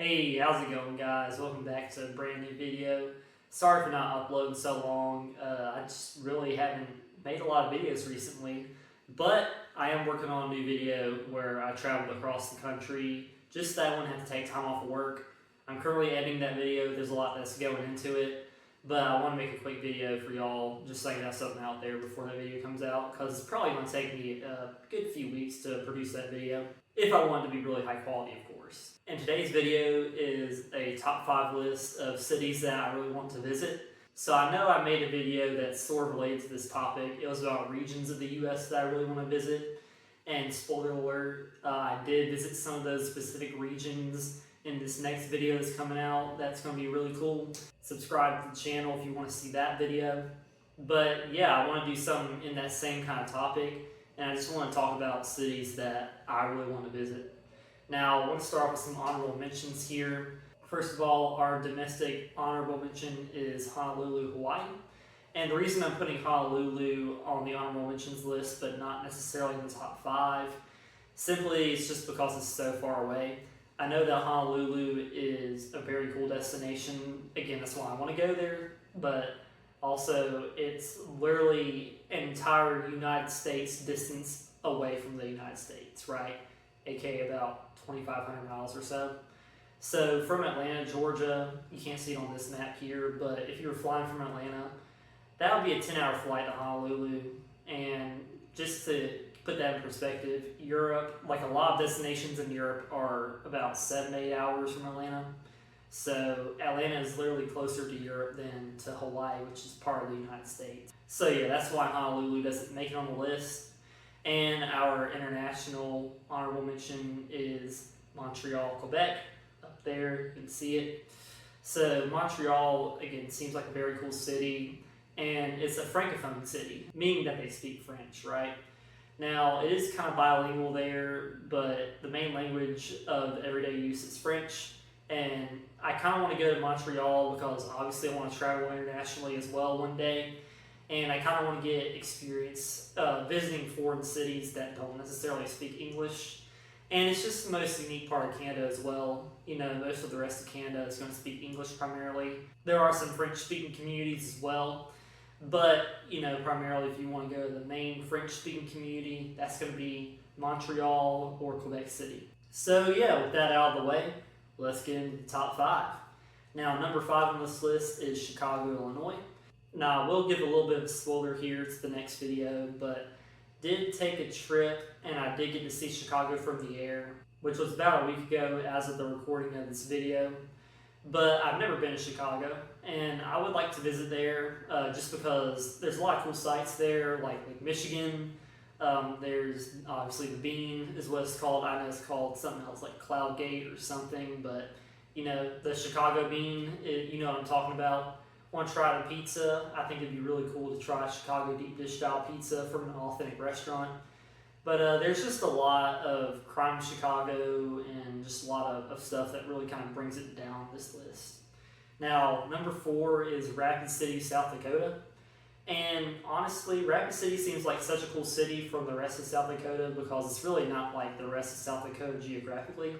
Hey, how's it going, guys? Welcome back to a brand new video. Sorry for not uploading so long. I just really haven't made a lot of videos recently, but I am working on a new video where I traveled across the country. Just that I wouldn't have to take time off of work. I'm currently editing that video. There's a lot that's going into it, but I want to make a quick video for y'all just so I can have something out there before that video comes out, because it's probably going to take me a good few weeks to produce that video if I want it to be really high quality, of course. And today's video is a top 5 list of cities that I really want to visit. So I know I made a video that's sort of related to this topic. It was about regions of the US that I really want to visit. And spoiler alert, I did visit some of those specific regions in this next video that's coming out. That's going to be really cool. Subscribe to the channel if you want to see that video. But yeah, I want to do something in that same kind of topic. And I just want to talk about cities that I really want to visit. Now, I want to start off with some honorable mentions here. First of all, our domestic honorable mention is Honolulu, Hawaii. And the reason I'm putting Honolulu on the honorable mentions list, but not necessarily in the top 5, simply it's just because it's so far away. I know that Honolulu is a very cool destination. Again, that's why I want to go there, but also it's literally an entire United States distance away from the United States, right? AKA about 2,500 miles or so. So from Atlanta, Georgia, you can't see it on this map here, but if you were flying from Atlanta, that would be a 10-hour flight to Honolulu. And just to put that in perspective, Europe, like a lot of destinations in Europe are about 7 to 8 hours from Atlanta. So Atlanta is literally closer to Europe than to Hawaii, which is part of the United States. So yeah, that's why Honolulu doesn't make it on the list. And our international honorable mention is Montreal, Quebec. Up there, you can see it. So Montreal, again, seems like a very cool city. And it's a francophone city, meaning that they speak French, right? Now, it is kind of bilingual there, but the main language of everyday use is French. And I kind of want to go to Montreal because obviously I want to travel internationally as well one day. And I kind of want to get experience visiting foreign cities that don't necessarily speak English. And it's just the most unique part of Canada as well. You know, most of the rest of Canada is going to speak English primarily. There are some French-speaking communities as well. But, you know, primarily if you want to go to the main French-speaking community, that's going to be Montreal or Quebec City. So yeah, with that out of the way, let's get into the top 5. Now, number 5 on this list is Chicago, Illinois. Now, I will give a little bit of a spoiler here to the next video, but did take a trip and I did get to see Chicago from the air, which was about a week ago as of the recording of this video. But I've never been to Chicago, and I would like to visit there just because there's a lot of cool sites there, like Lake Michigan. There's obviously the Bean is what it's called. I know it's called something else like Cloud Gate or something, but you know, the Chicago Bean, you know what I'm talking about. Want to try the pizza. I think it'd be really cool to try Chicago deep dish style pizza from an authentic restaurant. But there's just a lot of crime in Chicago and just a lot of stuff that really kind of brings it down this list. Now, number 4 is Rapid City, South Dakota. And honestly, Rapid City seems like such a cool city from the rest of South Dakota because it's really not like the rest of South Dakota geographically.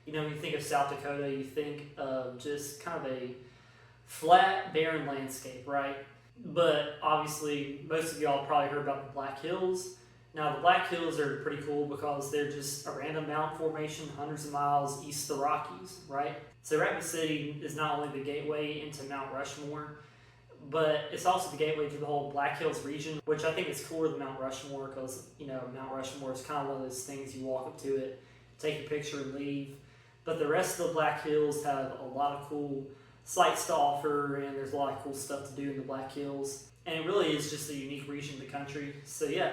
You know, when you think of South Dakota, you think of just kind of a flat, barren landscape, right? But obviously, most of y'all probably heard about the Black Hills. Now, the Black Hills are pretty cool because they're just a random mountain formation hundreds of miles east of the Rockies, right? So Rapid City is not only the gateway into Mount Rushmore, but it's also the gateway to the whole Black Hills region, which I think is cooler than Mount Rushmore because, you know, Mount Rushmore is kind of one of those things you walk up to it, take a picture and leave. But the rest of the Black Hills have a lot of cool sights to offer, and there's a lot of cool stuff to do in the Black Hills. And it really is just a unique region of the country. So yeah,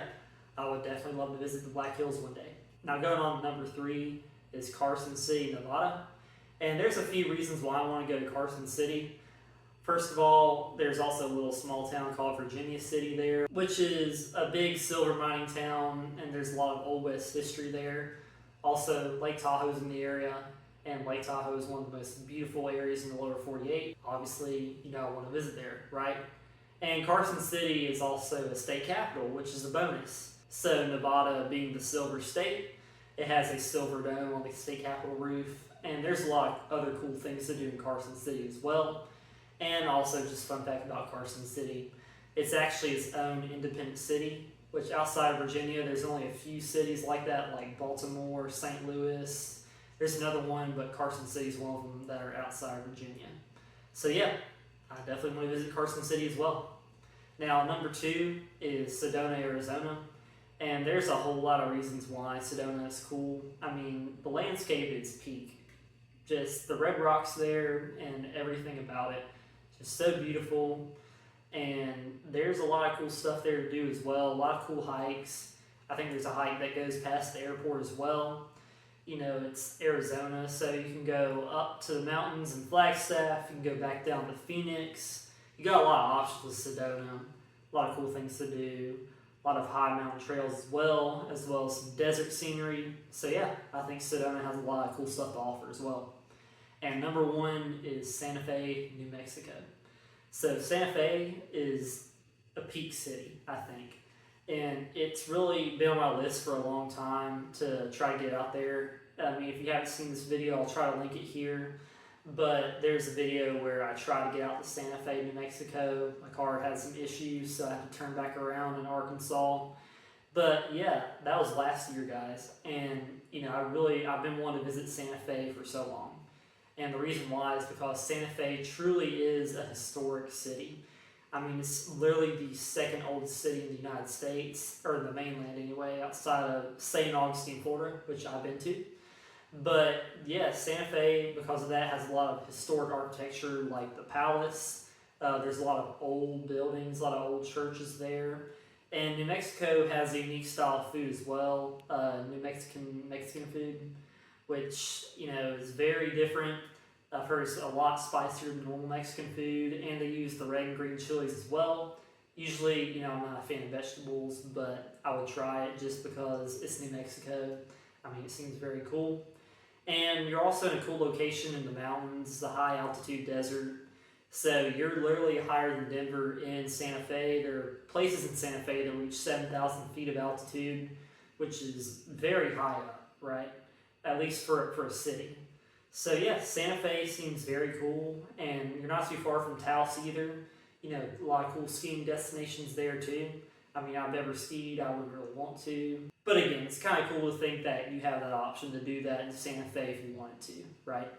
I would definitely love to visit the Black Hills one day. Now going on to number 3 is Carson City, Nevada. And there's a few reasons why I want to go to Carson City. First of all, there's also a little small town called Virginia City there, which is a big silver mining town, and there's a lot of Old West history there. Also, Lake Tahoe's in the area, and Lake Tahoe is one of the most beautiful areas in the lower 48. Obviously, you know, I want to visit there, right? And Carson City is also a state capital, which is a bonus. So Nevada being the silver state, it has a silver dome on the state capitol roof. And there's a lot of other cool things to do in Carson City as well. And also, just fun fact about Carson City, it's actually its own independent city, which outside of Virginia, there's only a few cities like that, like Baltimore, St. Louis. There's another one, but Carson City is one of them that are outside of Virginia. So yeah, I definitely want to visit Carson City as well. Now, number 2 is Sedona, Arizona. And there's a whole lot of reasons why Sedona is cool. I mean, the landscape is peak. Just the red rocks there and everything about it. Just so beautiful. And there's a lot of cool stuff there to do as well. A lot of cool hikes. I think there's a hike that goes past the airport as well. You know, it's Arizona, so you can go up to the mountains in Flagstaff. You can go back down to Phoenix. You got a lot of options with Sedona. A lot of cool things to do. A lot of high mountain trails as well as some desert scenery. So yeah, I think Sedona has a lot of cool stuff to offer as well. And number 1 is Santa Fe, New Mexico. So Santa Fe is a peak city, I think. And it's really been on my list for a long time to try to get out there. I mean, if you haven't seen this video, I'll try to link it here. But there's a video where I try to get out to Santa Fe, New Mexico. My car had some issues, so I had to turn back around in Arkansas. But yeah, that was last year, guys. And you know, I've been wanting to visit Santa Fe for so long. And the reason why is because Santa Fe truly is a historic city. I mean, it's literally the second oldest city in the United States, or in the mainland anyway, outside of St. Augustine, Florida, which I've been to. But yeah, Santa Fe, because of that, has a lot of historic architecture, like the palace. There's a lot of old buildings, a lot of old churches there. And New Mexico has a unique style of food as well, Mexican food, which, you know, is very different. I've heard it's a lot spicier than normal Mexican food, and they use the red and green chilies as well. Usually, you know, I'm not a fan of vegetables, but I would try it just because it's New Mexico. I mean, it seems very cool. And you're also in a cool location in the mountains, the high altitude desert. So you're literally higher than Denver in Santa Fe. There are places in Santa Fe that reach 7,000 feet of altitude, which is very high up, right? At least for a city. So yeah, Santa Fe seems very cool, and you're not too far from Taos either. You know, a lot of cool skiing destinations there too. I mean, I've never skied, I would really want to. But again, it's kind of cool to think that you have that option to do that in Santa Fe if you wanted to, right?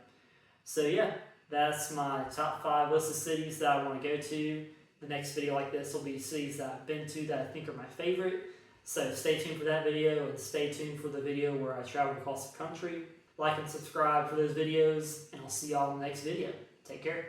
So yeah, that's my top 5 list of cities that I want to go to. The next video like this will be cities that I've been to that I think are my favorite. So stay tuned for that video, and stay tuned for the video where I travel across the country. Like and subscribe for those videos, and I'll see y'all in the next video. Take care.